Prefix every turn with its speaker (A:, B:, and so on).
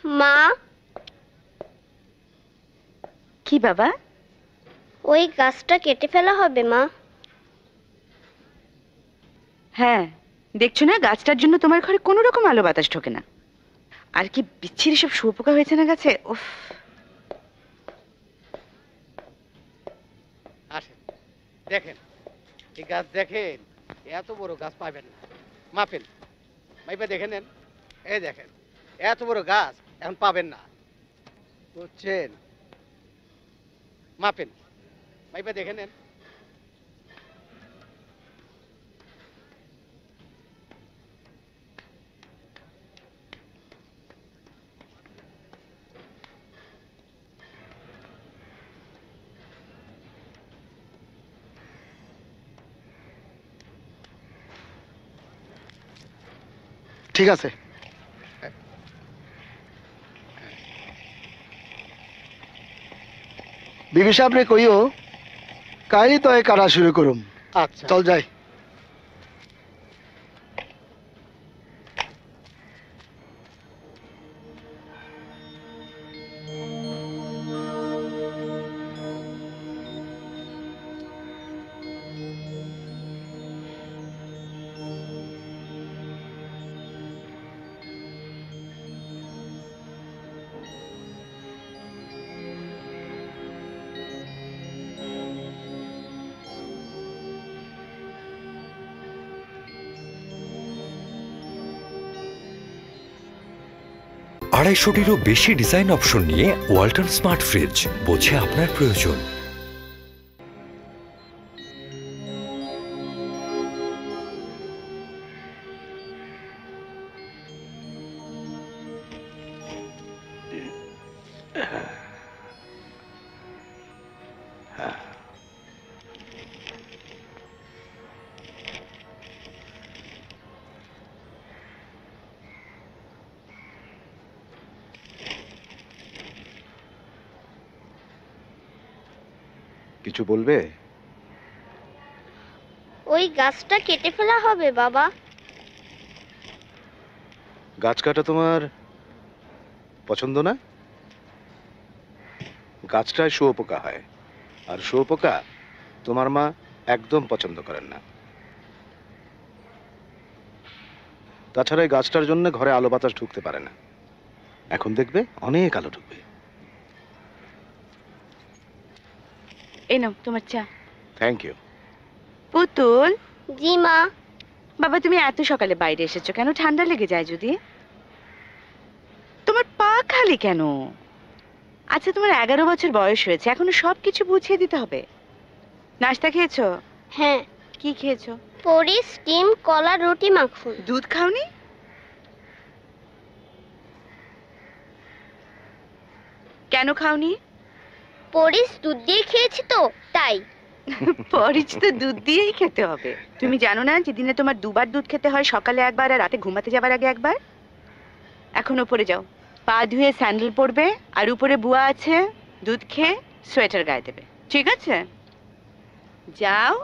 A: মা।
B: কি বাবা?
A: ওই গাছটা কেটে ফেলা হবে মা।
B: হ্যাঁ, দেখছো না গাছটার জন্য তোমার ঘরে কোনো রকম আলো বাতাস ঢোকে না। আর কি বিচ্ছিরি সব শুয়োপোকা হয়েছে না গাছে। উফ।
C: আসেন দেখেন, এই গাছ দেখেন, এত বড় গাছ পাবেন না। মাপেন, মাইপা দেখে নেন। এই দেখেন, এত বড় গাছ এখন পাবেন না, বুঝছেন? মাপেন, মাইপা দেখে নেন।
D: ঠিক আছে। বিবি সাহেব রে কইও কাইলি তো কাটা শুরু করুম।
C: আচ্ছা
D: চল যাই।
E: আড়াইশোটিরও বেশি ডিজাইন অপশন নিয়ে ওয়ালটন স্মার্ট ফ্রিজ, বোঝে আপনার প্রয়োজন।
F: কিছু বলবে?
A: ওই গাছটা কেটে ফেলা হবে বাবা।
F: গাছ কাটা তোমার পছন্দ না? গাছটায় শুয়োপোকা হয়, আর শুয়োপোকা তোমার মা একদম পছন্দ করেন না। তাছাড়া এই গাছটার জন্য ঘরে আলো বাতাস ঢুকতে পারে না। এখন দেখবে অনেক আলো ঢুকবে।
B: এই নাও তোমার চা।
F: Thank you.
B: পুতুল।
A: জি মা।
B: বাবা তুমি এত সকালে বাইরে এসেছো কেন? ঠান্ডা লেগে যায় যদি। তোমার পা খালি কেন? আচ্ছা তোমার 11 বছর বয়স হয়েছে, এখনো সবকিছু বুঝিয়ে দিতে হবে। নাস্তা খেয়েছো?
A: হ্যাঁ।
B: কি খেয়েছো?
A: পরিস ডিম কলা রুটি মাখন।
B: দুধ খাওনি? কেন খাওনি?
A: পরিস দুধ দিয়ে খেয়েছি তো তাই।
B: পরিচ তো দুধ দিয়েই খেতে হবে। তুমি জানো না যে দিনে তোমার দুবার দুধ খেতে হয়, সকালে একবার আর রাতে ঘুমাতে যাবার আগে একবার। এখন উপরে যাও, পা ধুয়ে স্যান্ডেল পরবে, আর উপরে বুয়া আছে, দুধ খেয়ে সোয়েটার গায়ে দেবে, ঠিক আছে? যাও।